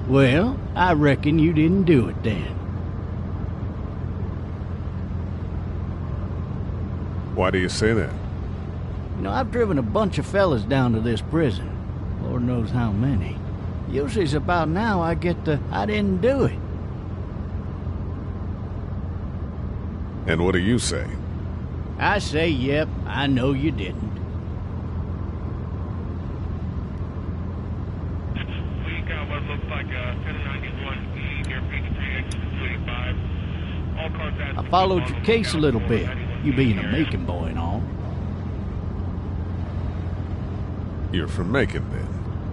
Well, I reckon you didn't do it then. Why do you say that? You know, I've driven a bunch of fellas down to this prison. Lord knows how many. Usually it's about now I get the, I didn't do it. And what do you say? I say, yep, I know you didn't. We got what looks like a 1091E near Peachtree, exit 285. All cars I followed your case a little bit, you being a Macon boy and all. You're from Macon, then?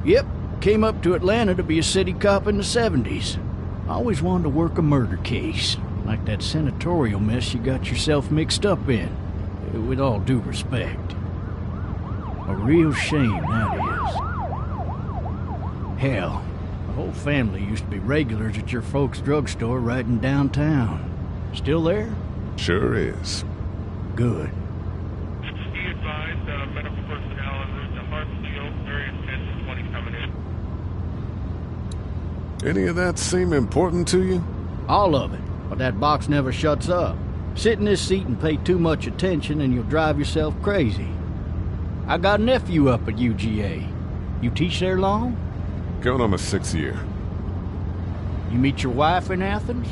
Yep, came up to Atlanta to be a city cop in the 70s. Always wanted to work a murder case, like that senatorial mess you got yourself mixed up in. With all due respect. A real shame, that is. Hell, the whole family used to be regulars at your folks' drugstore right in downtown. Still there? Sure is. Good. Be advised, medical personnel en route to Hartsfield, very intense 20 coming in. Any of that seem important to you? All of it, but that box never shuts up. Sit in this seat and pay too much attention and you'll drive yourself crazy. I got a nephew up at UGA. You teach there long? Going on my 6th year. You meet your wife in Athens?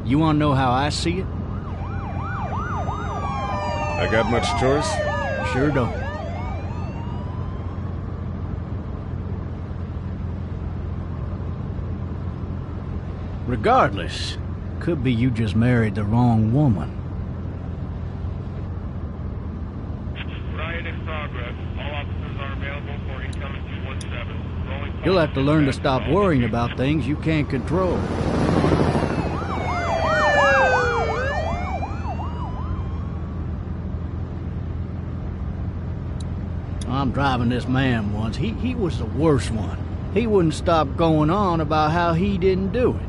You want to know how I see it? I got much choice? Sure don't. Regardless, could be you just married the wrong woman. Riot in progress. All officers are available for incoming 217. Rolling You'll have to learn to stop worrying about things you can't control. I'm driving this man once. He was the worst one. He wouldn't stop going on about how he didn't do it.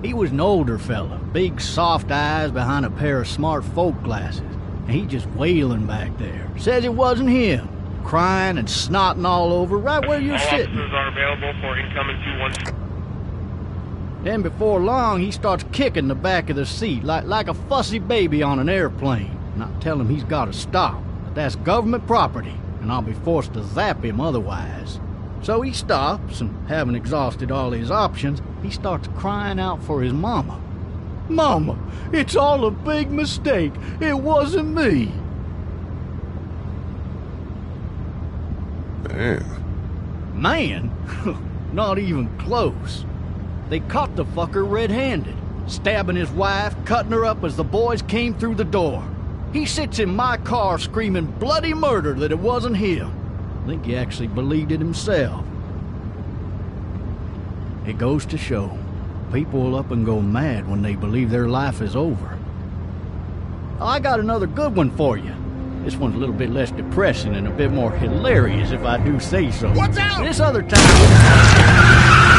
He was an older fella, big soft eyes behind a pair of smart folk glasses, and he just wailing back there. Says it wasn't him, crying and snotting all over right where you're sitting. All officers are available for incoming 217. Then before long, he starts kicking the back of the seat like a fussy baby on an airplane. And I tell him he's got to stop, but that's government property, and I'll be forced to zap him otherwise. So he stops, and having exhausted all his options, he starts crying out for his mama. Mama, it's all a big mistake. It wasn't me. Man. Man? Not even close. They caught the fucker red-handed, stabbing his wife, cutting her up as the boys came through the door. He sits in my car screaming bloody murder that it wasn't him. I think he actually believed it himself. It goes to show, people will up and go mad when they believe their life is over. I got another good one for you. This one's a little bit less depressing and a bit more hilarious, if I do say so. What's out? This other time...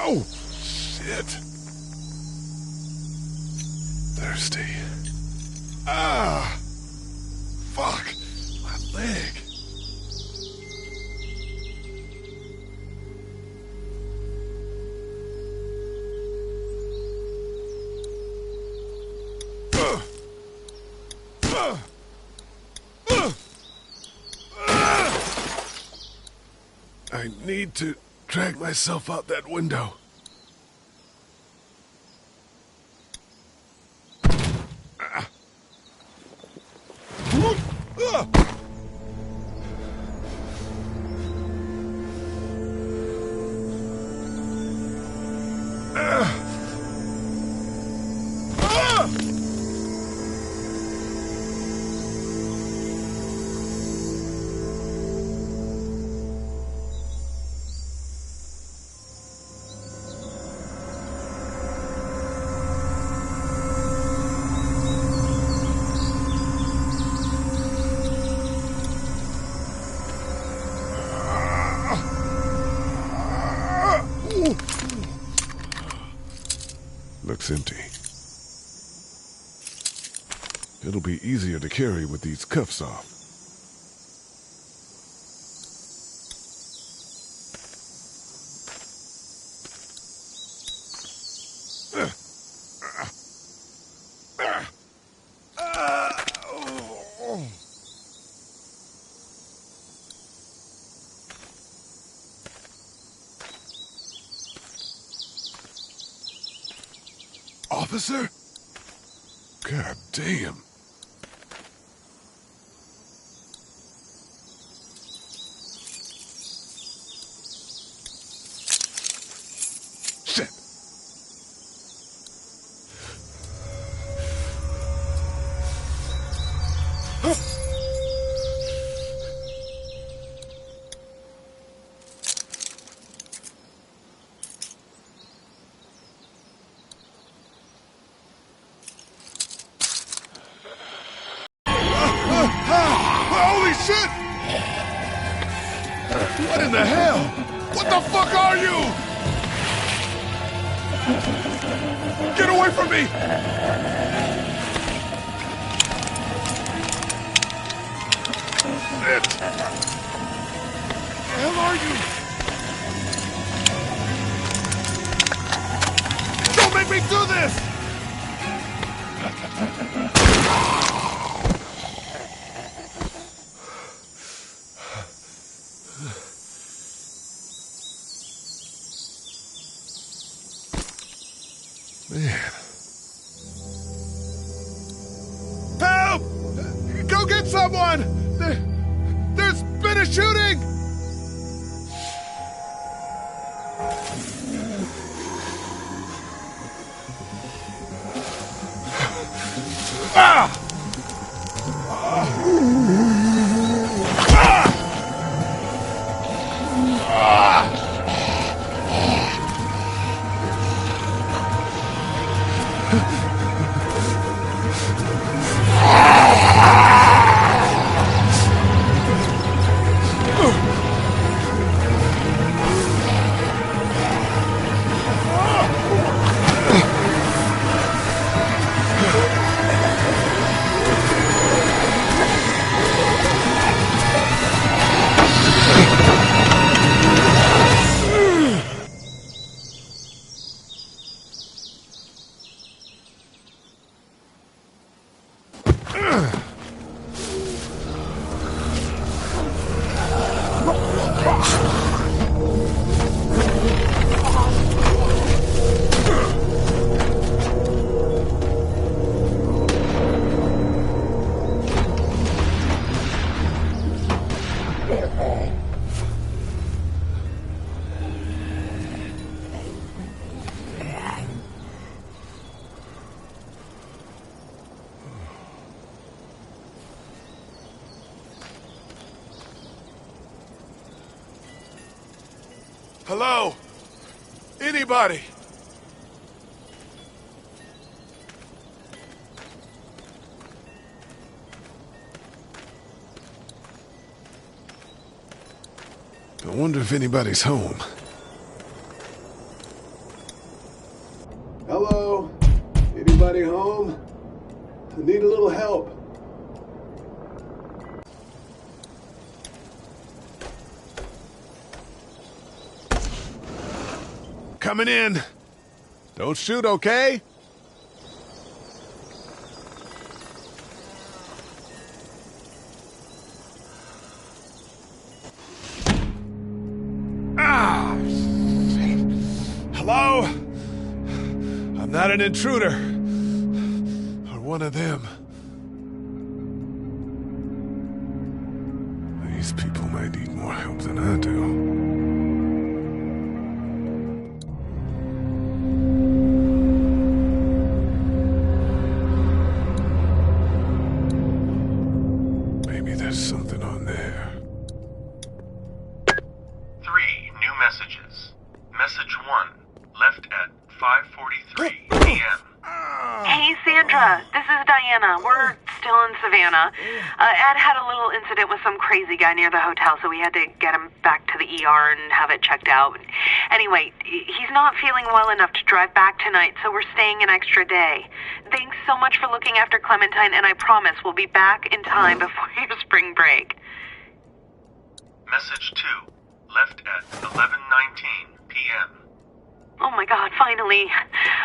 Oh, shit. Thirsty. Ah! Fuck! My leg. I need to drag myself out that window. Looks empty. It'll be easier to carry with these cuffs off. Officer? God damn. Shit. Holy shit! What in the hell? What the fuck are you? Get away from me! Shit! Where the hell are you? Don't make me do this! Man. Help! Go get someone! There's been a shooting! Ah! Hello? Anybody? I wonder if anybody's home. Hello? Anybody home? I Need a little help. Coming in. Don't shoot, okay? Ah! Hello? I'm not an intruder. Or one of them. These people might need more help than I do. Maybe there's something on there. 3 new messages. Message 1, left at 5:43 p.m. Hey, Sandra, this is Diana. We're still in Savannah. Ed had a little incident with some crazy guy near the hotel, so we had to get him back to the ER and have it checked out. Anyway, he's not feeling well enough to drive back tonight, so we're staying an extra day. Thanks so much for looking after Clementine, and I promise we'll be back in time before your spring break. Message 2, left at 11:19 p.m. Oh my God, finally.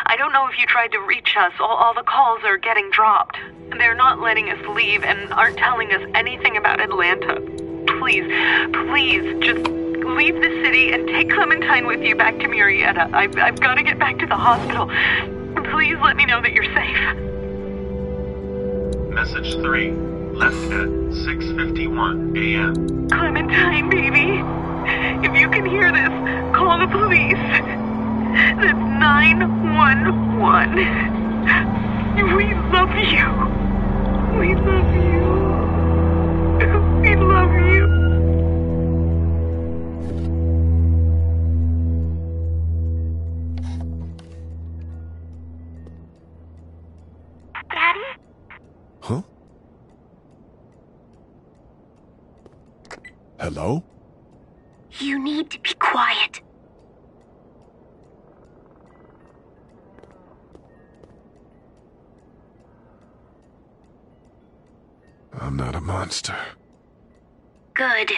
I don't know if you tried to reach us. All the calls are getting dropped. They're not letting us leave and aren't telling us anything about Atlanta. Please, just leave the city and take Clementine with you back to Murrieta. I've got to get back to the hospital. Please let me know that you're safe. Message 3, left at 6:51 a.m. Clementine, baby. If you can hear this, call the police. That's 911. We love you. We love you. We love you. Daddy? Huh? Hello? You need to be quiet. I'm not a monster. Good.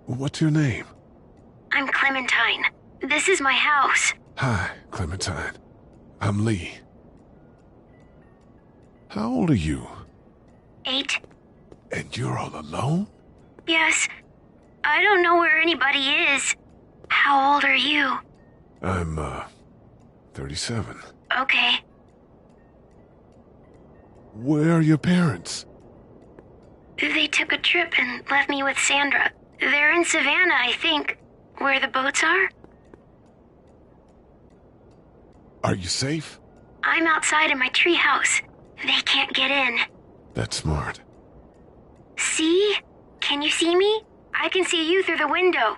What's your name? I'm Clementine. This is my house. Hi, Clementine. I'm Lee. How old are you? 8. And you're all alone? Yes. I don't know where anybody is. How old are you? I'm, 37. Okay. Where are your parents? They took a trip and left me with Sandra. They're in Savannah, I think. Where the boats are? Are you safe? I'm outside in my treehouse. They can't get in. That's smart. See? Can you see me? I can see you through the window.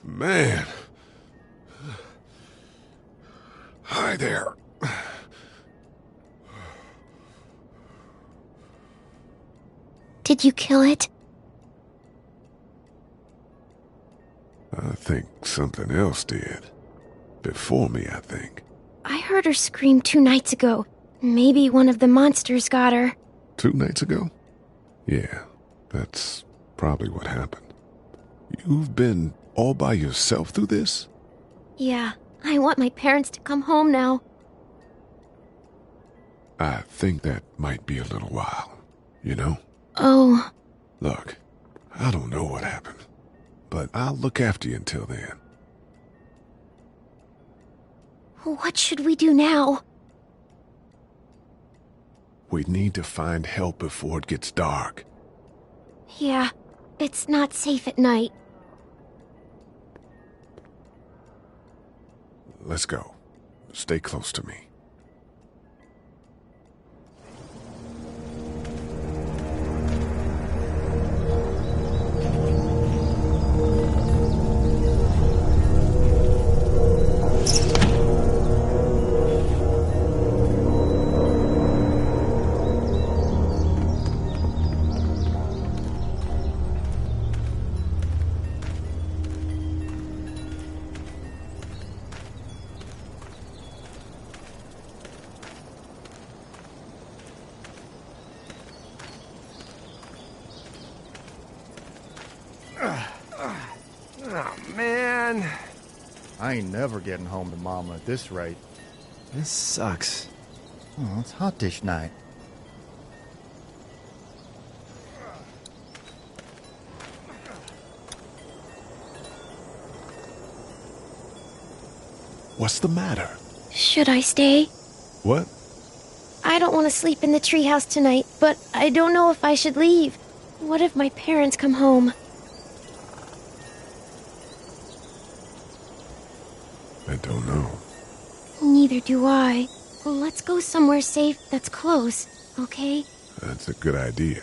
Man. Hi there. Did you kill it? I think something else did. Before me, I think. I heard her scream 2 nights ago. Maybe one of the monsters got her. 2 nights ago? Yeah, that's probably what happened. You've been all by yourself through this? Yeah, I want my parents to come home now. I think that might be a little while, you know? Oh. Look, I don't know what happened, but I'll look after you until then. What should we do now? We need to find help before it gets dark. Yeah, it's not safe at night. Let's go. Stay close to me. Oh, man. I ain't never getting home to Mama at this rate. This sucks. Oh, it's hot dish night. What's the matter? Should I stay? What? I don't want to sleep in the treehouse tonight, but I don't know if I should leave. What if my parents come home? I don't know. Neither do I. Well, let's go somewhere safe that's close, okay? That's a good idea.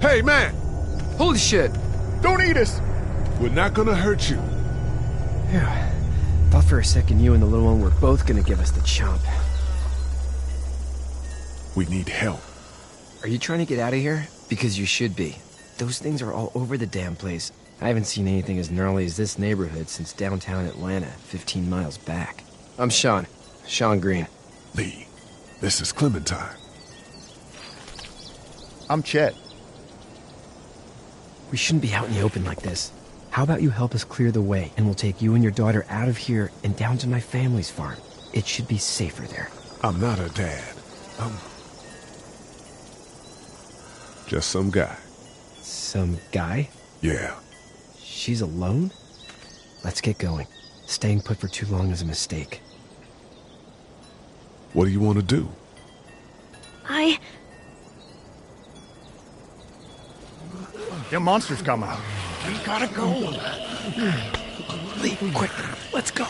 Hey, man! Holy shit! Don't eat us! We're not gonna hurt you. Yeah. Thought for a second you and the little one were both gonna give us the chomp. We need help. Are you trying to get out of here? Because you should be. Those things are all over the damn place. I haven't seen anything as gnarly as this neighborhood since downtown Atlanta, 15 miles back. I'm Sean. Sean Green. Lee, this is Clementine. I'm Chet. We shouldn't be out in the open like this. How about you help us clear the way, and we'll take you and your daughter out of here and down to my family's farm. It should be safer there. I'm not her dad. I'm just some guy. Some guy? Yeah. She's alone? Let's get going. Staying put for too long is a mistake. What do you want to do? Them monsters come out. We gotta go. Lee, quick, let's go.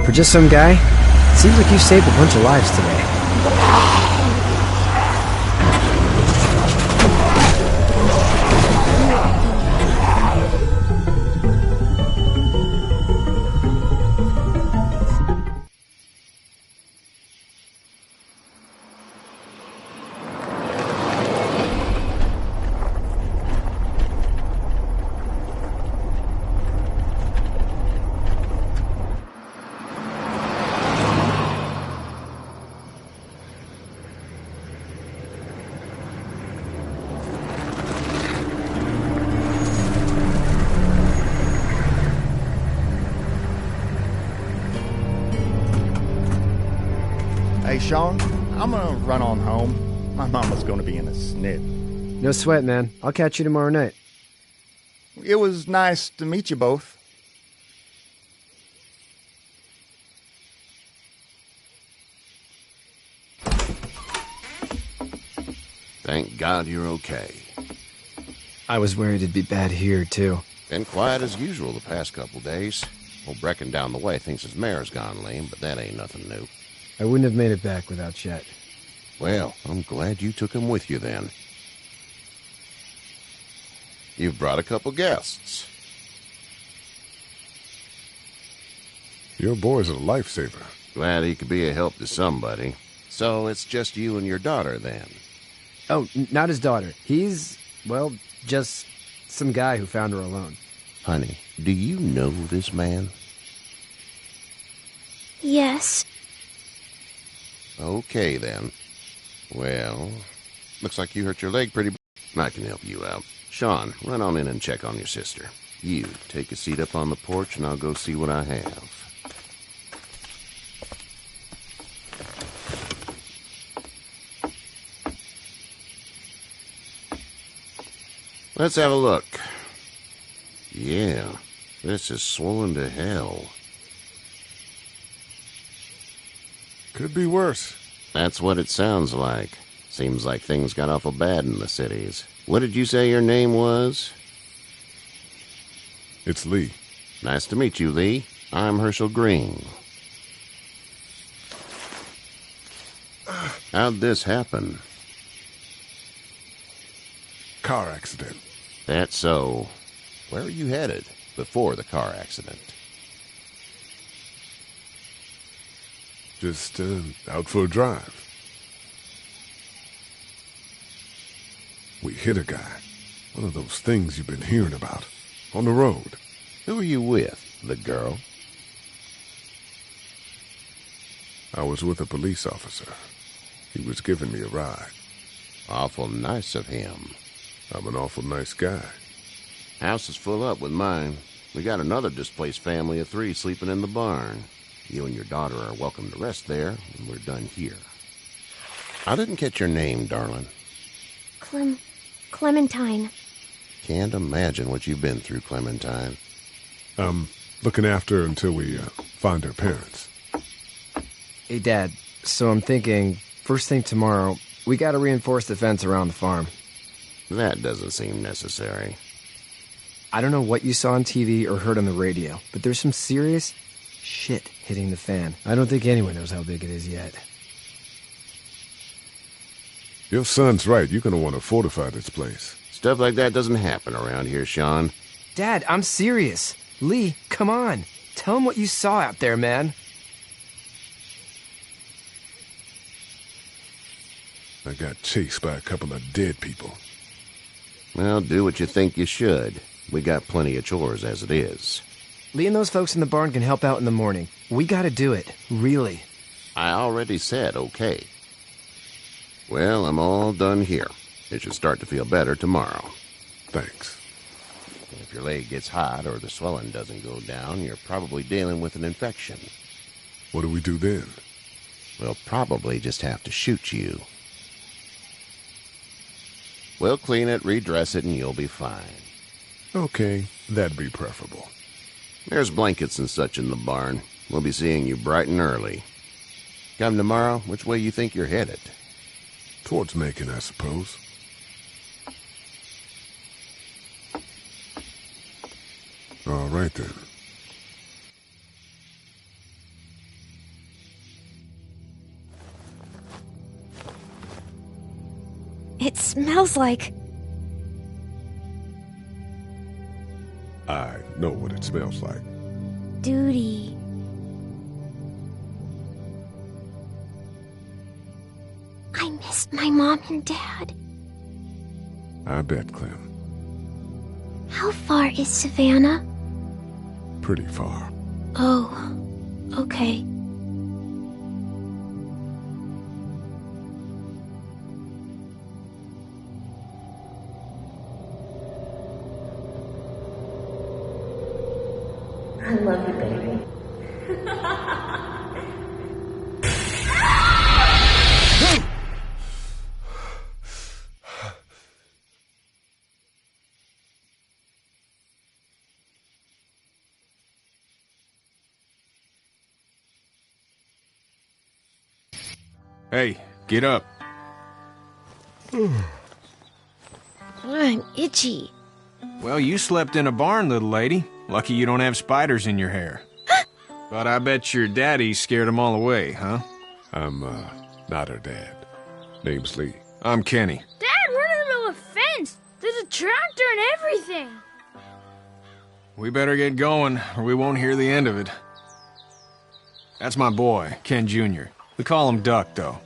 For just some guy, it seems like you saved a bunch of lives today. Hey, Sean, I'm gonna run on home. My mama's gonna be in a snit. No sweat, man. I'll catch you tomorrow night. It was nice to meet you both. Thank God you're okay. I was worried it'd be bad here, too. Been quiet as usual the past couple days. Old Brecken down the way thinks his mare's gone lame, but that ain't nothing new. I wouldn't have made it back without Chet. Well, I'm glad you took him with you then. You've brought a couple guests. Your boy's a lifesaver. Glad he could be a help to somebody. So it's just you and your daughter then? Oh, not his daughter. He's, well, just some guy who found her alone. Honey, do you know this man? Yes. Okay, then. Well, looks like you hurt your leg pretty. I can help you out. Sean, run on in and check on your sister. You, take a seat up on the porch and I'll go see what I have. Let's have a look. Yeah, this is swollen to hell. Could be worse. That's what it sounds like. Seems like things got awful bad in the cities. What did you say your name was? It's Lee. Nice to meet you, Lee. I'm Herschel Green. How'd this happen? Car accident. That's so. Where are you headed before the car accident? Just out for a drive. We hit a guy. One of those things you've been hearing about. On the road. Who are you with? The girl? I was with a police officer. He was giving me a ride. Awful nice of him. I'm an awful nice guy. House is full up with mine. We got another displaced family of 3 sleeping in the barn. You and your daughter are welcome to rest there when we're done here. I didn't catch your name, darling. Clementine. Can't imagine what you've been through, Clementine. I'm looking after her until we find her parents. Hey, Dad, so I'm thinking, first thing tomorrow, we gotta reinforce the fence around the farm. That doesn't seem necessary. I don't know what you saw on TV or heard on the radio, but there's some serious shit hitting the fan. I don't think anyone knows how big it is yet. Your son's right. You're gonna want to fortify this place. Stuff like that doesn't happen around here, Sean. Dad, I'm serious. Lee, come on. Tell him what you saw out there, man. I got chased by a couple of dead people. Well, do what you think you should. We got plenty of chores as it is. Lee and those folks in the barn can help out in the morning. We gotta do it. Really. I already said okay. Well, I'm all done here. It should start to feel better tomorrow. Thanks. If your leg gets hot or the swelling doesn't go down, you're probably dealing with an infection. What do we do then? We'll probably just have to shoot you. We'll clean it, redress it, and you'll be fine. Okay, that'd be preferable. There's blankets and such in the barn. We'll be seeing you bright and early. Come tomorrow, which way you think you're headed? Towards Macon, I suppose. All right, then. It smells like... I know what it smells like. duty. I miss my mom and dad. I bet, Clem. How far is Savannah? Pretty far. Oh, okay. I love you, baby. Hey, get up. I'm itchy. Well, you slept in a barn, little lady. Lucky you don't have spiders in your hair. But I bet your daddy scared them all away, huh? I'm, not her dad. Name's Lee. I'm Kenny. Dad, we're in the middle of a fence. There's a tractor and everything. We better get going, or we won't hear the end of it. That's my boy, Ken Jr. We call him Duck, though.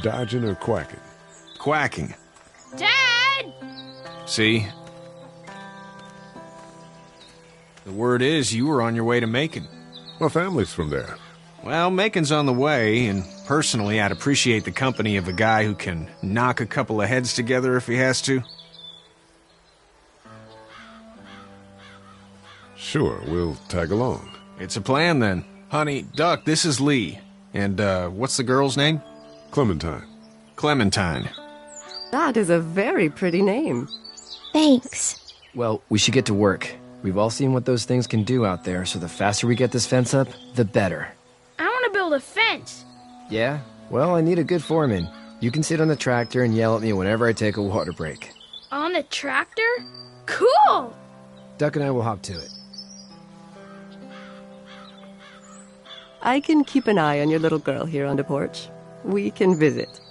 Dodging or quacking? Quacking. Dad! See? The word is you were on your way to Macon. My family's from there. Well, Macon's on the way, and personally, I'd appreciate the company of a guy who can knock a couple of heads together if he has to. Sure, we'll tag along. It's a plan, then. Honey, Duck, this is Lee. And, what's the girl's name? Clementine. Clementine. That is a very pretty name. Thanks. Well, we should get to work. We've all seen what those things can do out there, so the faster we get this fence up, the better. I want to build a fence. Yeah? Well, I need a good foreman. You can sit on the tractor and yell at me whenever I take a water break. On the tractor? Cool! Duck and I will hop to it. I can keep an eye on your little girl here on the porch. We can visit.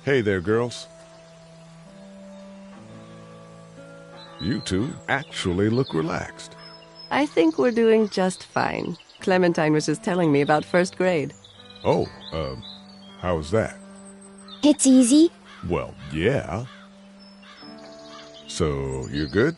Hey there, girls. You two actually look relaxed. I think we're doing just fine. Clementine was just telling me about first grade. Oh, how's that? It's easy. Well, yeah. So, you're good?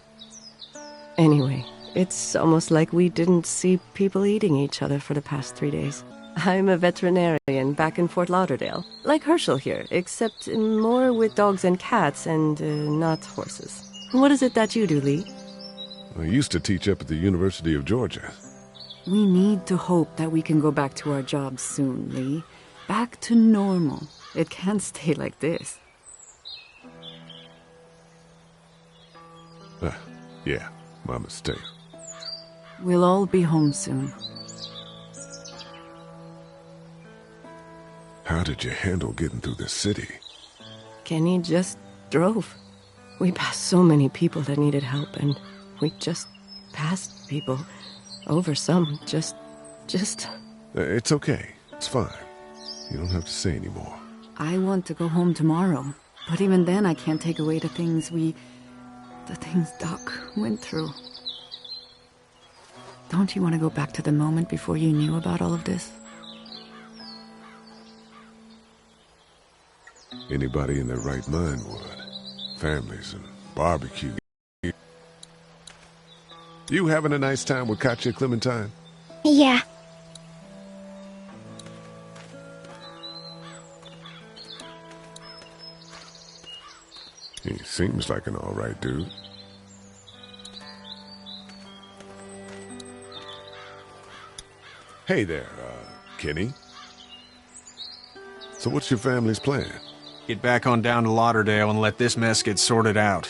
Anyway, it's almost like we didn't see people eating each other for the past 3 days. I'm a veterinarian back in Fort Lauderdale, like Herschel here, except more with dogs and cats and not horses. What is it that you do, Lee? I used to teach up at the University of Georgia. We need to hope that we can go back to our jobs soon, Lee. Back to normal. It can't stay like this. Yeah, my mistake. We'll all be home soon. How did you handle getting through the city? Kenny just drove. We passed so many people that needed help, and we just passed people. Over some, just... It's okay. It's fine. You don't have to say any more. I want to go home tomorrow, but even then I can't take away the things Doc went through. Don't you want to go back to the moment before you knew about all of this? Anybody in their right mind would. Families and barbecue. You having a nice time with Katya, Clementine? Yeah. He seems like an all right dude. Hey there, Kenny. So what's your family's plan? Get back on down to Lauderdale and let this mess get sorted out.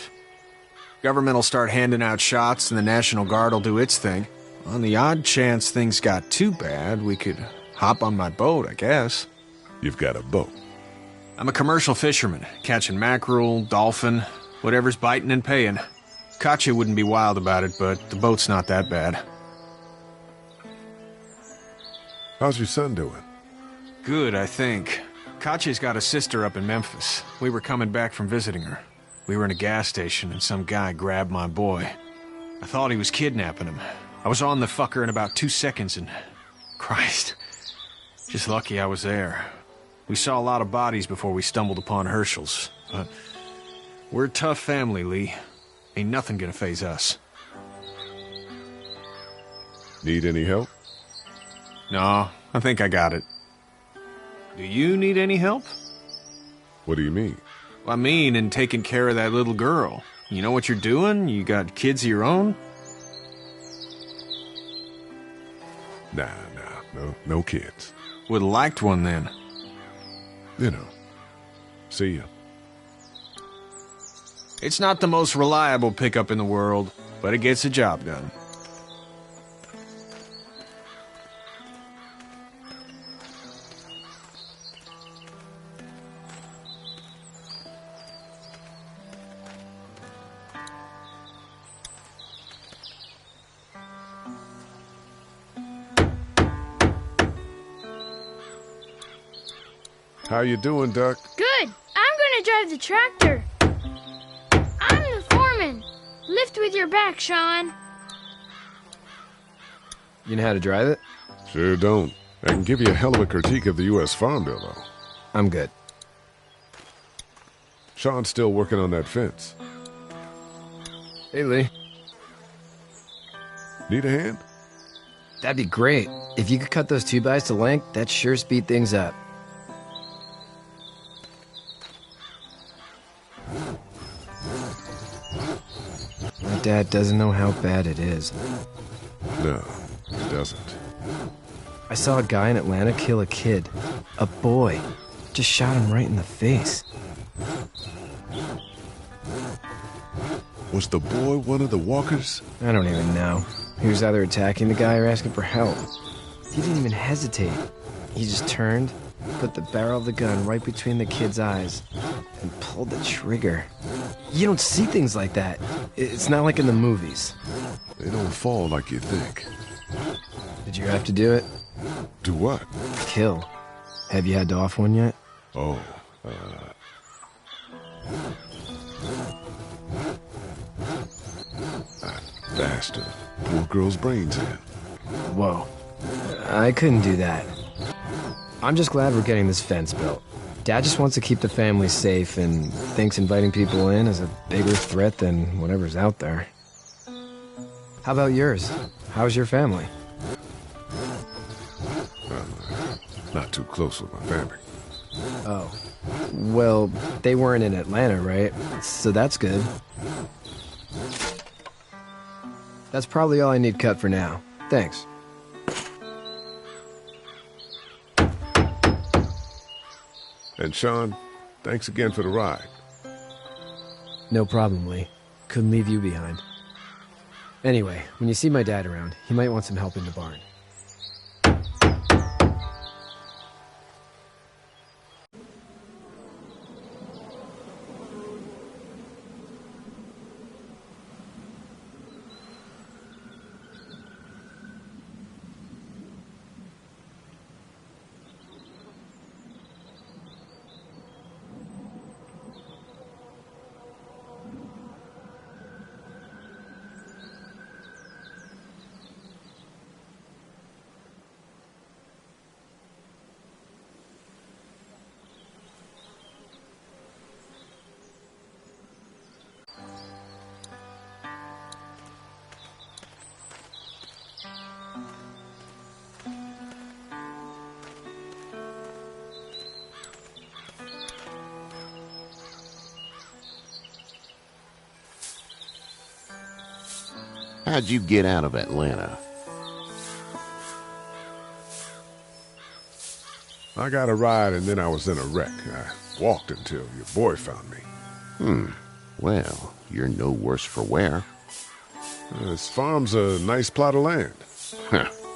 Government will start handing out shots and the National Guard will do its thing. On the odd chance things got too bad, we could hop on my boat, I guess. You've got a boat? I'm a commercial fisherman, catching mackerel, dolphin, whatever's biting and paying. Katya wouldn't be wild about it, but the boat's not that bad. How's your son doing? Good, I think. Katya's got a sister up in Memphis. We were coming back from visiting her. We were in a gas station and some guy grabbed my boy. I thought he was kidnapping him. I was on the fucker in about 2 seconds and... Christ. Just lucky I was there. We saw a lot of bodies before we stumbled upon Herschel's. But we're a tough family, Lee. Ain't nothing gonna faze us. Need any help? No, I think I got it. Do you need any help? What do you mean? I mean, in taking care of that little girl. You know what you're doing? You got kids of your own? Nah, no kids. Would've liked one then. You know. See ya. It's not the most reliable pickup in the world, but it gets the job done. How you doing, Duck? Good. I'm gonna drive the tractor. I'm the foreman. Lift with your back, Sean. You know how to drive it? Sure don't. I can give you a hell of a critique of the U.S. Farm Bill, though. I'm good. Sean's still working on that fence. Hey, Lee. Need a hand? That'd be great. If you could cut those 2x to length, that'd sure speed things up. My dad doesn't know how bad it is. No, he doesn't. I saw a guy in Atlanta kill a kid. A boy. Just shot him right in the face. Was the boy one of the walkers? I don't even know. He was either attacking the guy or asking for help. He didn't even hesitate. He just turned, put the barrel of the gun right between the kid's eyes, and pulled the trigger. You don't see things like that. It's not like in the movies. They don't fall like you think. Did you have to do it? Do what? Kill. Have you had to off one yet? Oh, that bastard. Poor girl's brains in. Whoa. I couldn't do that. I'm just glad we're getting this fence built. Dad just wants to keep the family safe and thinks inviting people in is a bigger threat than whatever's out there. How about yours? How's your family? I'm not too close with my family. Oh. Well, they weren't in Atlanta, right? So that's good. That's probably all I need cut for now. Thanks. And Sean, thanks again for the ride. No problem, Lee. Couldn't leave you behind. Anyway, when you see my dad around, he might want some help in the barn. How'd you get out of Atlanta? I got a ride and then I was in a wreck. I walked until your boy found me. Well, you're no worse for wear. This farm's a nice plot of land.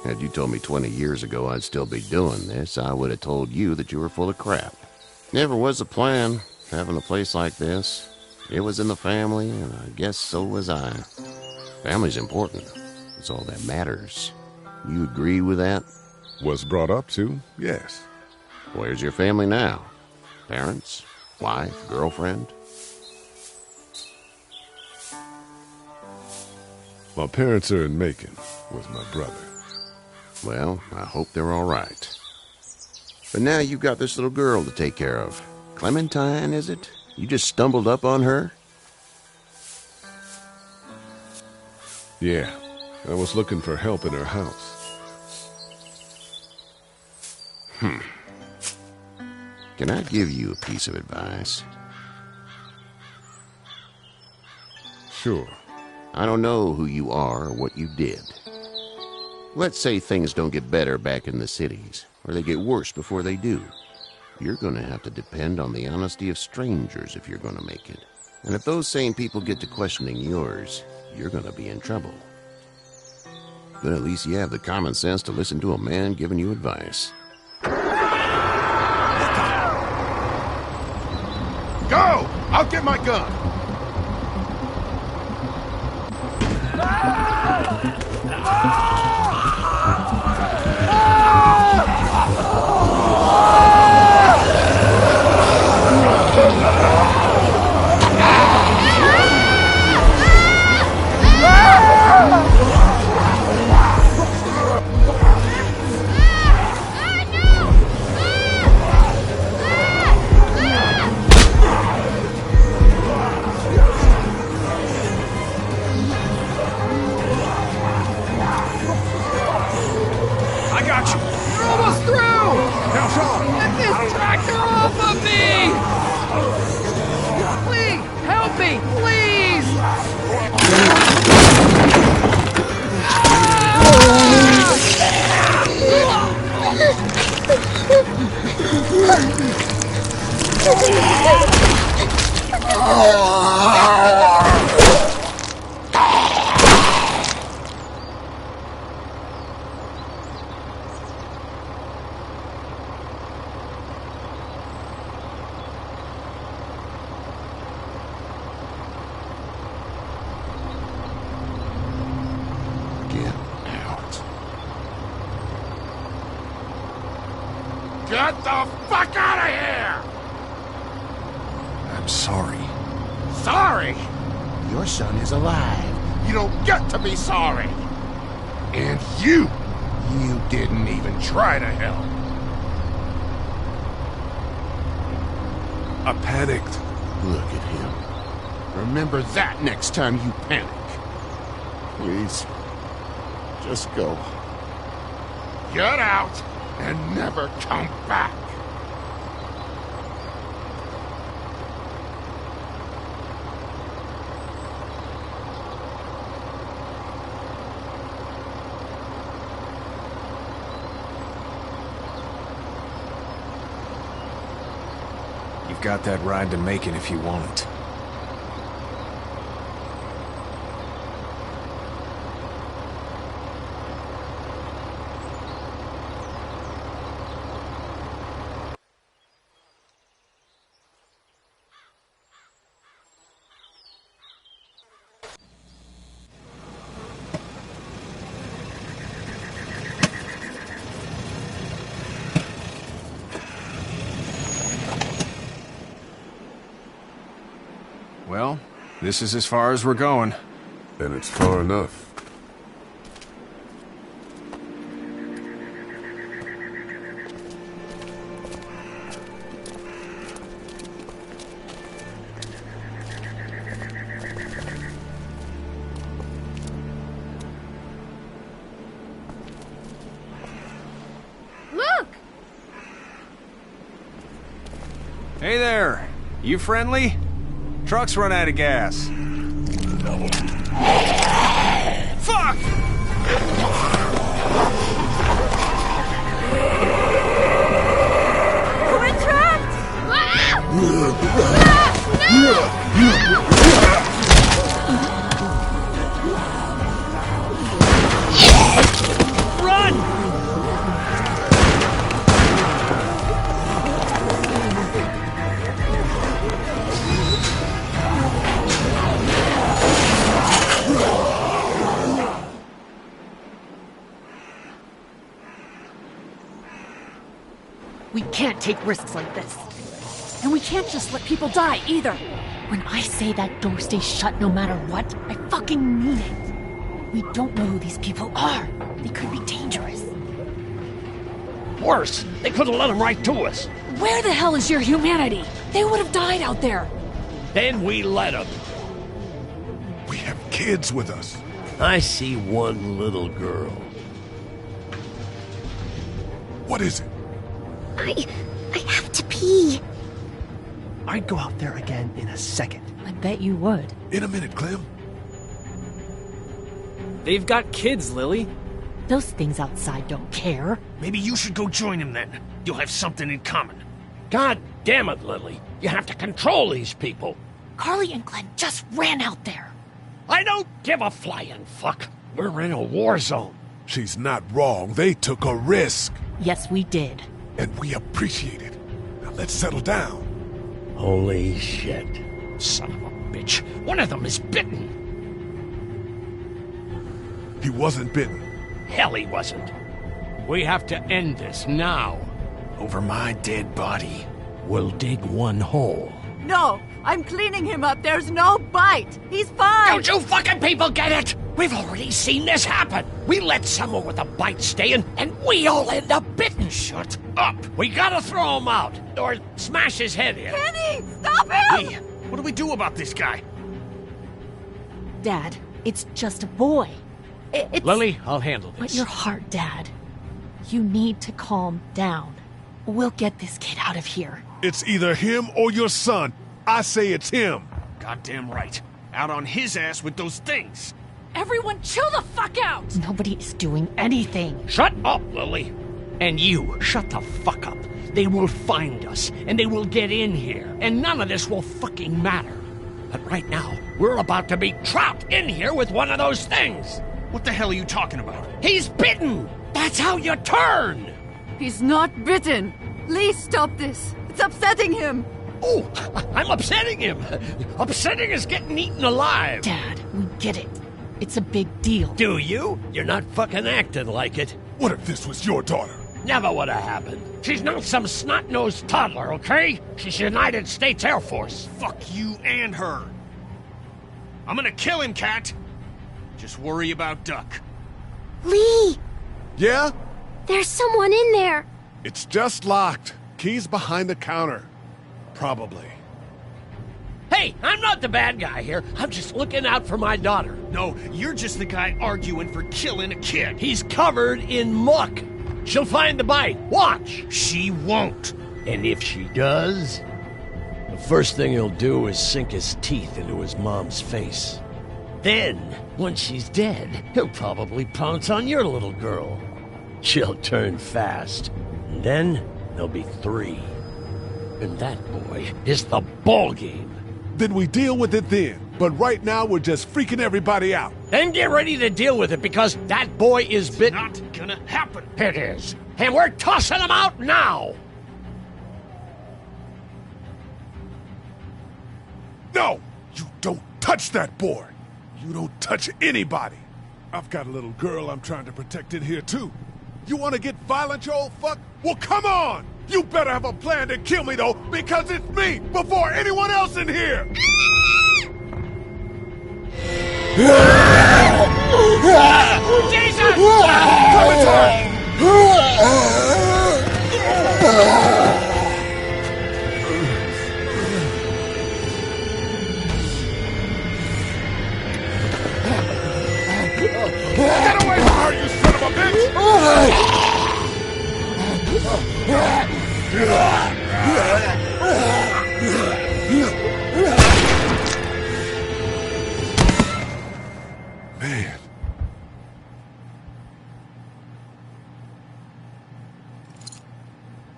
Had you told me 20 years ago I'd still be doing this, I would have told you that you were full of crap. Never was a plan, having a place like this. It was in the family, and I guess so was I. Family's important. It's all that matters. You agree with that? Was brought up to, yes. Where's your family now? Parents? Wife? Girlfriend? My parents are in Macon with my brother. Well, I hope they're all right. But now you've got this little girl to take care of. Clementine, is it? You just stumbled up on her? Yeah, I was looking for help in her house. Can I give you a piece of advice? Sure. I don't know who you are or what you did. Let's say things don't get better back in the cities, or they get worse before they do. You're gonna have to depend on the honesty of strangers if you're gonna make it. And if those same people get to questioning yours, you're gonna be in trouble. But at least you have the common sense to listen to a man giving you advice. Go! I'll get my gun! Get the fuck out of here! I'm sorry. Sorry? Your son is alive. You don't get to be sorry. And you didn't even try to help. I panicked. Look at him. Remember that next time you panic. Please, just go. Get out and never come back. You've got that ride to Macon if you want it. Well, this is as far as we're going. And it's far enough. Look! Hey there! You friendly? Truck's run out of gas. Fuck! We're trapped! No! We can't take risks like this. And we can't just let people die, either. When I say that door stays shut no matter what, I fucking mean it. We don't know who these people are. They could be dangerous. Worse, they could have let them right to us. Where the hell is your humanity? They would have died out there. Then we let them. We have kids with us. I see one little girl. What is it? I have to pee. I'd go out there again in a second. I bet you would. In a minute, Clem. They've got kids, Lily. Those things outside don't care. Maybe you should go join him then. You'll have something in common. God damn it, Lily. You have to control these people. Carly and Glenn just ran out there. I don't give a flying fuck. We're in a war zone. She's not wrong. They took a risk. Yes, we did. And we appreciate it. Now let's settle down. Holy shit. Son of a bitch. One of them is bitten. He wasn't bitten. Hell, he wasn't. We have to end this now. Over my dead body. We'll dig one hole. No, I'm cleaning him up. There's no bite. He's fine. Don't you fucking people get it? We've already seen this happen. We let someone with a bite stay in, and we all end up bitten. Shut up. We gotta throw him out, or smash his head in. Kenny, stop him! Hey, what do we do about this guy? Dad, it's just a boy. It's... Lily, I'll handle this. But your heart, Dad. You need to calm down. We'll get this kid out of here. It's either him or your son. I say it's him. Goddamn right. Out on his ass with those things. Everyone chill the fuck out! Nobody is doing anything. Shut up, Lily. And you, shut the fuck up. They will find us, and they will get in here, and none of this will fucking matter. But right now, we're about to be trapped in here with one of those things. What the hell are you talking about? He's bitten! That's how you turn! He's not bitten. Lee, stop this. It's upsetting him. Oh, I'm upsetting him. Upsetting is getting eaten alive. Dad, we get it. It's a big deal. Do you? You're not fucking acting like it. What if this was your daughter? Never would have happened. She's not some snot-nosed toddler, okay? She's United States Air Force. Fuck you and her. I'm gonna kill him, Cat. Just worry about Duck. Lee! Yeah? There's someone in there. It's just locked. Key's behind the counter. Probably. Hey, I'm not the bad guy here. I'm just looking out for my daughter. No, you're just the guy arguing for killing a kid. He's covered in muck. She'll find the bite. Watch. She won't. And if she does, the first thing he'll do is sink his teeth into his mom's face. Then, once she's dead, he'll probably pounce on your little girl. She'll turn fast. And then there'll be 3. And that, boy, is the ball game. Then we deal with it then. But right now, we're just freaking everybody out. Then get ready to deal with it, because that boy is bitten. Not gonna happen. It is. And we're tossing him out now. No! You don't touch that boy! You don't touch anybody! I've got a little girl I'm trying to protect in here, too. You want to get violent, you old fuck? Well, come on! You better have a plan to kill me, though, because it's me before anyone else in here! Jesus! Coming to her! Get away from her, you son of a bitch! Man.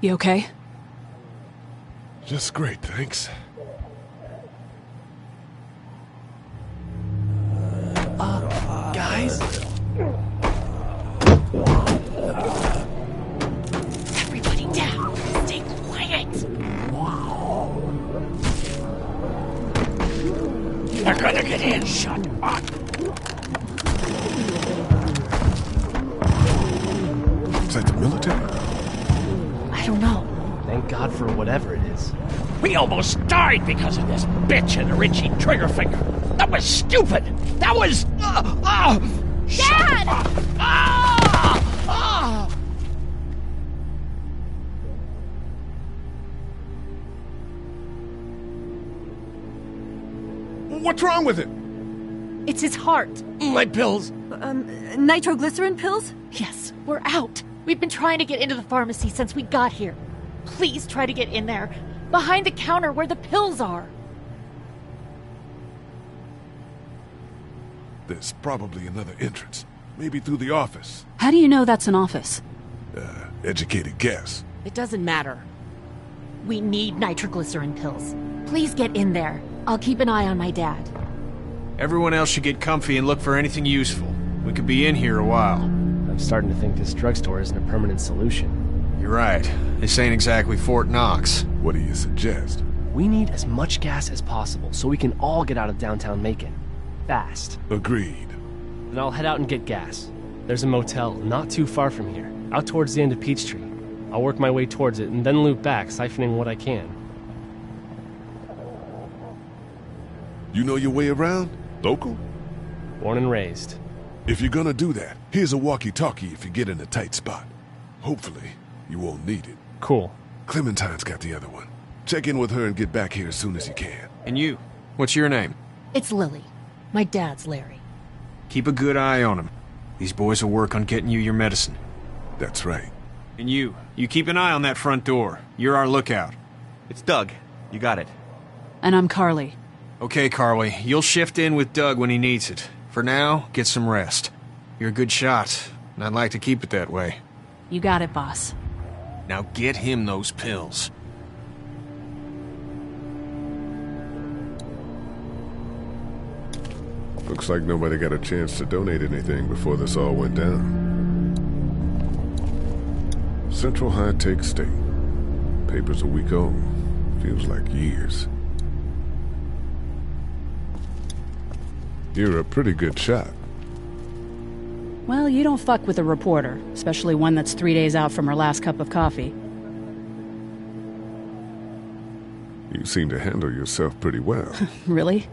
You okay? Just great, thanks. Guys? Everybody down. Stay quiet. They're gonna get in. Shut up. Is that the military? I don't know. Thank God for whatever it is. We almost died because of this bitch and her itchy trigger finger. That was stupid. That was... Dad! What's wrong with it? It's his heart. My pills. Nitroglycerin pills? Yes, we're out. We've been trying to get into the pharmacy since we got here. please try to get in there. Behind the counter where the pills are. There's probably another entrance. Maybe through the office. How do you know that's an office? Educated guess. It doesn't matter. We need nitroglycerin pills. Please get in there. I'll keep an eye on my dad. Everyone else should get comfy and look for anything useful. We could be in here a while. I'm starting to think this drugstore isn't a permanent solution. You're right. This ain't exactly Fort Knox. What do you suggest? We need as much gas as possible so we can all get out of downtown Macon. Fast. Agreed. Then I'll head out and get gas. There's a motel not too far from here, out towards the end of Peachtree. I'll work my way towards it and then loop back, siphoning what I can. You know your way around? Local? Born and raised. If you're gonna do that, here's a walkie-talkie if you get in a tight spot. Hopefully, you won't need it. Cool. Clementine's got the other one. Check in with her and get back here as soon as you can. And you? What's your name? It's Lily. My dad's Larry. Keep a good eye on him. These boys will work on getting you your medicine. That's right. And you keep an eye on that front door. You're our lookout. It's Doug. You got it. And I'm Carly. Okay, Carly. You'll shift in with Doug when he needs it. For now, get some rest. You're a good shot, and I'd like to keep it that way. You got it, boss. Now get him those pills. Looks like nobody got a chance to donate anything before this all went down. Central High Take State. Paper's a week old. Feels like years. You're a pretty good shot. Well, you don't fuck with a reporter, especially one that's 3 days out from her last cup of coffee. You seem to handle yourself pretty well. Really?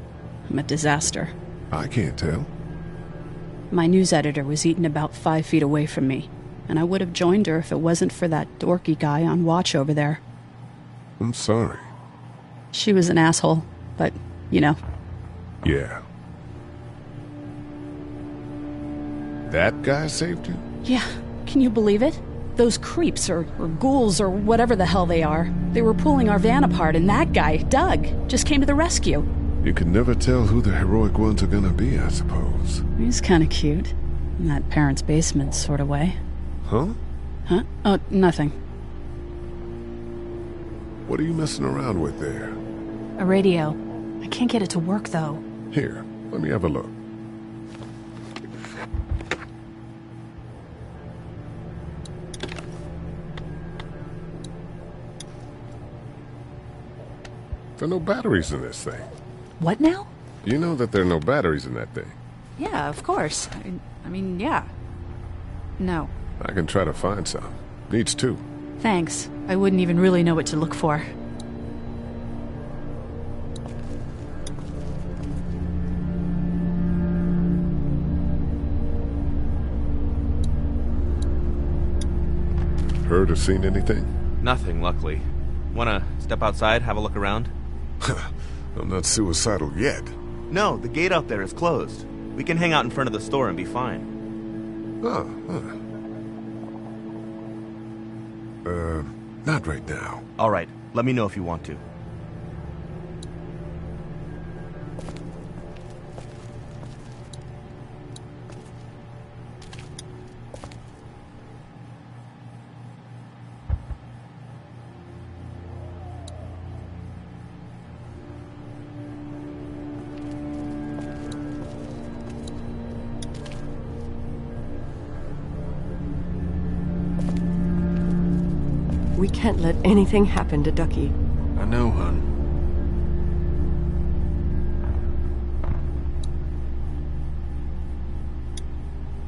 I'm a disaster. I can't tell. My news editor was eaten about 5 feet away from me, and I would have joined her if it wasn't for that dorky guy on watch over there. I'm sorry. She was an asshole, but, you know. Yeah. That guy saved you? Yeah, can you believe it? Those creeps, or ghouls, or whatever the hell they are, they were pulling our van apart, and that guy, Doug, just came to the rescue. You can never tell who the heroic ones are gonna be, I suppose. He's kind of cute. In that parents' basement sort of way. Huh? Huh? Oh, nothing. What are you messing around with there? A radio. I can't get it to work, though. Here, let me have a look. There are no batteries in this thing. What now? You know that there are no batteries in that thing. Yeah, of course. I mean, yeah. No. I can try to find some. Needs two. Thanks. I wouldn't even really know what to look for. Heard or seen anything? Nothing, luckily. Wanna step outside, have a look around? I'm not suicidal yet. No, the gate out there is closed. We can hang out in front of the store and be fine. Not right now. All right, let me know if you want to. We can't let anything happen to Ducky. I know, hon.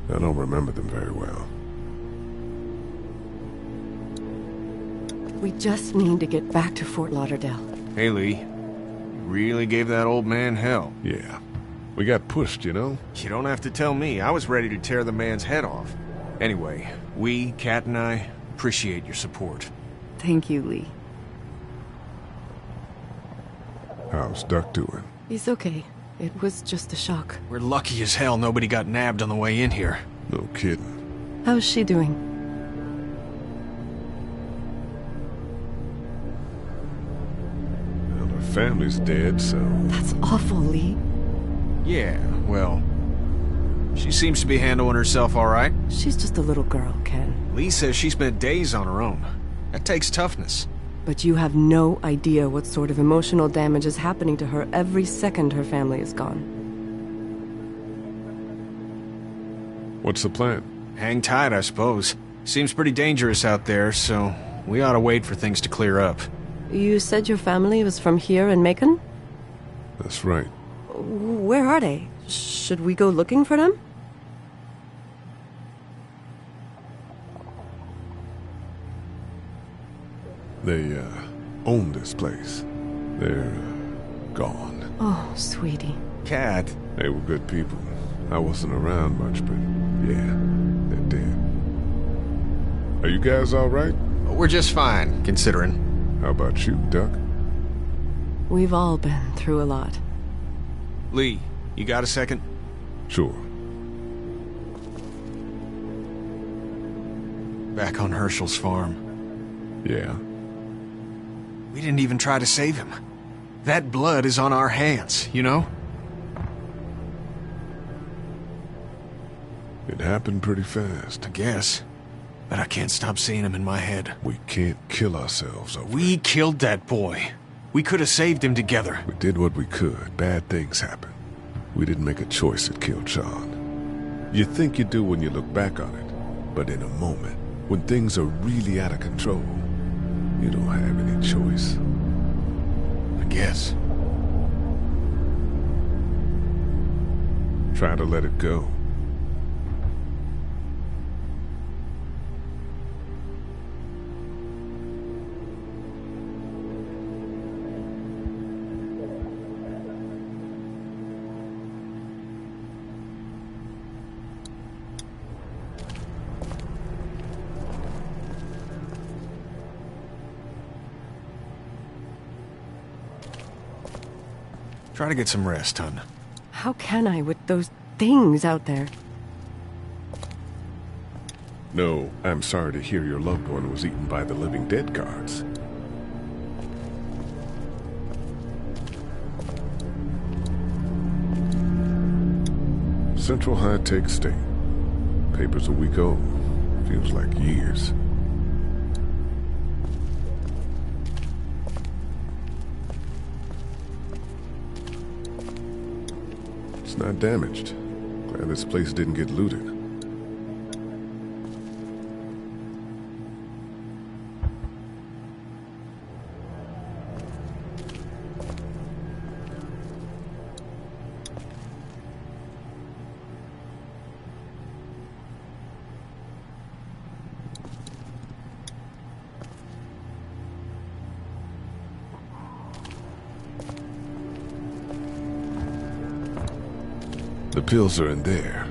I don't remember them very well. We just need to get back to Fort Lauderdale. Hey, Lee. You really gave that old man hell. Yeah. We got pushed, you know? You don't have to tell me. I was ready to tear the man's head off. Anyway, we, Kat and I, appreciate your support. Thank you, Lee. How's Duck doing? He's okay. It was just a shock. We're lucky as hell nobody got nabbed on the way in here. No kidding. How's she doing? family's dead, so... That's awful, Lee. Yeah, well... She seems to be handling herself all right. She's just a little girl, Ken. Lee says she spent days on her own. That takes toughness. But you have no idea what sort of emotional damage is happening to her every second her family is gone. What's the plan? Hang tight, I suppose. Seems pretty dangerous out there, so we ought to wait for things to clear up. You said your family was from here in Macon? That's right. Where are they? Should we go looking for them? They, own this place. They're, gone. Oh, sweetie. Cat. They were good people. I wasn't around much, but yeah, they're dead. Are you guys all right? We're just fine, considering. How about you, Duck? We've all been through a lot. Lee, you got a second? Sure. Back on Herschel's farm. Yeah? We didn't even try to save him. That blood is on our hands, you know? It happened pretty fast. I guess. But I can't stop seeing him in my head. We can't kill ourselves over We killed that boy. We could have saved him together. We did what we could. Bad things happen. We didn't make a choice that killed Sean. You think you do when you look back on it. But in a moment, when things are really out of control, you don't have any choice. I guess. Try to let it go. Try to get some rest, hon. How can I with those things out there? No, I'm sorry to hear your loved one was eaten by the living dead guards. Central High-Tech State. Paper's a week old. Feels like years. It's not damaged. Glad this place didn't get looted. The pills are in there.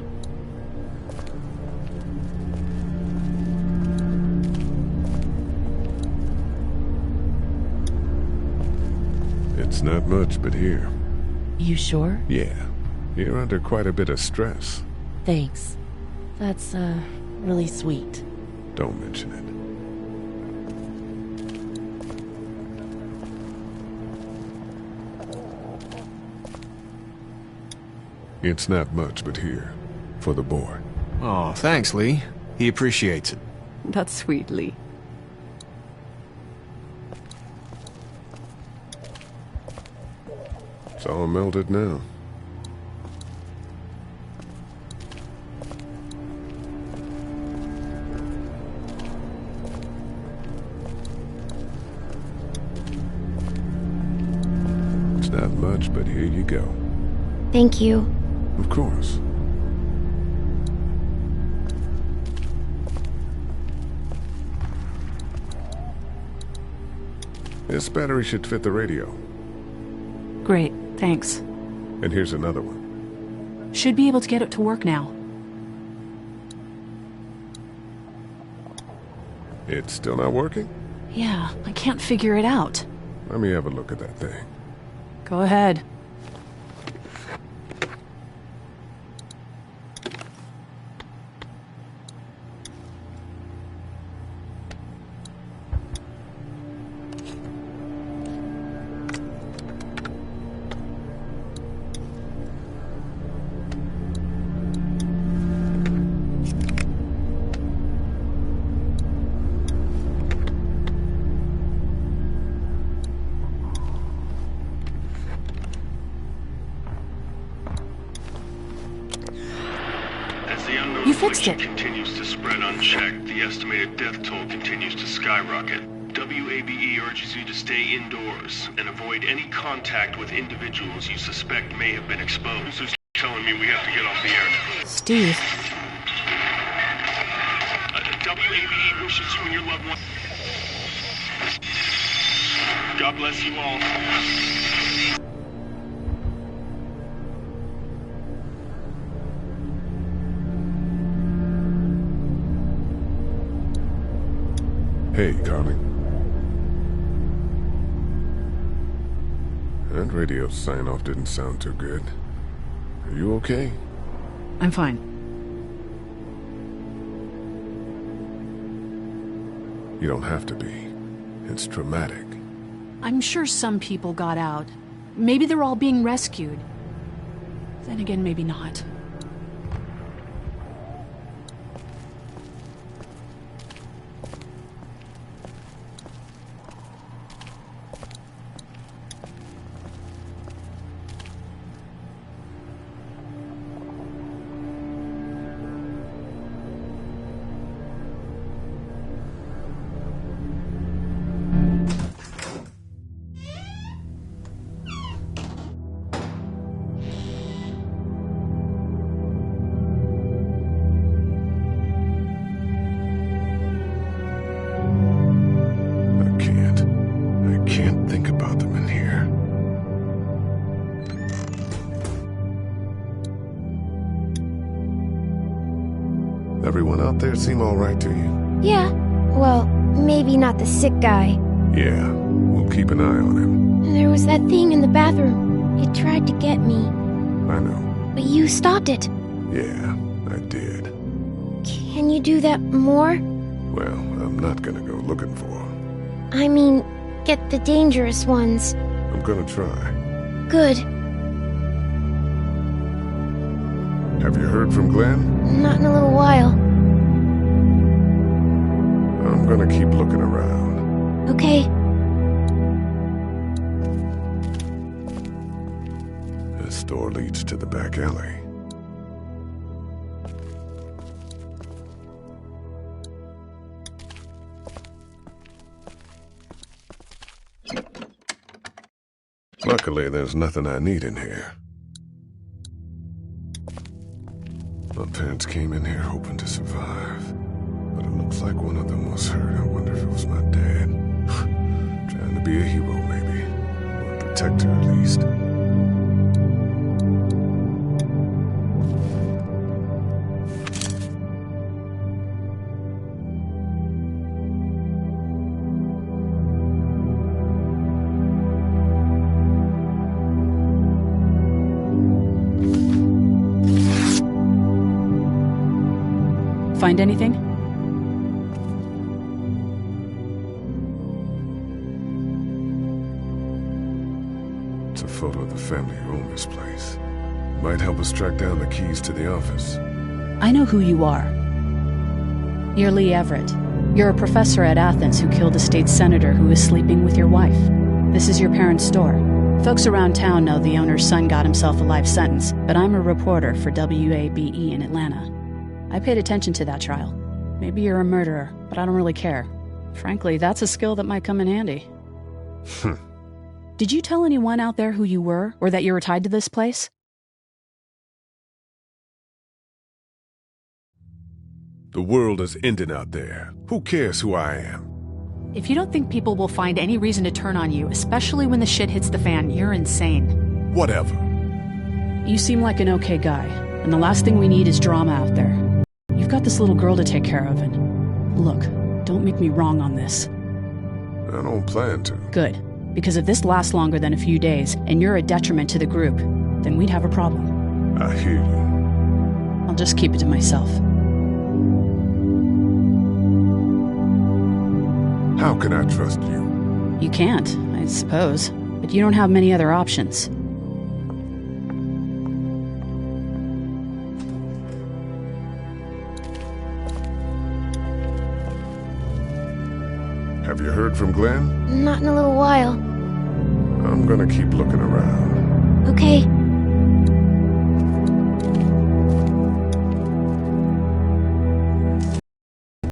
It's not much, but here. You sure? Yeah. You're under quite a bit of stress. Thanks. That's, really sweet. Don't mention it. It's not much, but here. For the boy. Oh, thanks, Lee. He appreciates it. That's sweet, Lee. It's all melted now. It's not much, but here you go. Thank you. Of course. This battery should fit the radio. Great, thanks. And here's another one. Should be able to get it to work now. It's still not working? Yeah, I can't figure it out. Let me have a look at that thing. Go ahead. fixed it. Continues to spread unchecked. The estimated death toll continues to skyrocket. WABE urges you to stay indoors and avoid any contact with individuals you suspect may have been exposed. Who's telling me we have to get off the air now? Steve. WABE wishes you and your loved one. God bless you all. Hey, Carly. That radio sign-off didn't sound too good. Are you okay? I'm fine. You don't have to be. It's traumatic. I'm sure some people got out. Maybe they're all being rescued. Then again, maybe not. Everyone out there seem all right to you? Yeah. Well, maybe not the sick guy. Yeah, we'll keep an eye on him. There was that thing in the bathroom. It tried to get me. I know. But you stopped it. Yeah, I did. Can you do that more? Well, I'm not gonna go looking for him. I mean, get the dangerous ones. I'm gonna try. Good. Have you heard from Glenn? Not in a little while. I'm gonna keep looking around. Okay. This door leads to the back alley. Luckily, there's nothing I need in here. My parents came in here hoping to survive, but it looks like one of them was hurt. I wonder if it was my dad. Trying to be a hero, maybe. Or a protector, at least. Find anything? It's a photo of the family who own this place. Might help us track down the keys to the office. I know who you are. You're Lee Everett. You're a professor at Athens who killed a state senator who was sleeping with your wife. This is your parents' store. Folks around town know the owner's son got himself a life sentence, but I'm a reporter for WABE in Atlanta. I paid attention to that trial. Maybe you're a murderer, but I don't really care. Frankly, that's a skill that might come in handy. Did you tell anyone out there who you were, or that you were tied to this place? The world is ending out there. Who cares who I am? If you don't think people will find any reason to turn on you, especially when the shit hits the fan, you're insane. Whatever. You seem like an okay guy, and the last thing we need is drama out there. You've got this little girl to take care of, and look, don't make me wrong on this. I don't plan to. Good, because if this lasts longer than a few days, and you're a detriment to the group, then we'd have a problem. I hear you. I'll just keep it to myself. How can I trust you? You can't, I suppose, but you don't have many other options. Have you heard from Glenn? Not in a little while. I'm gonna keep looking around. Okay.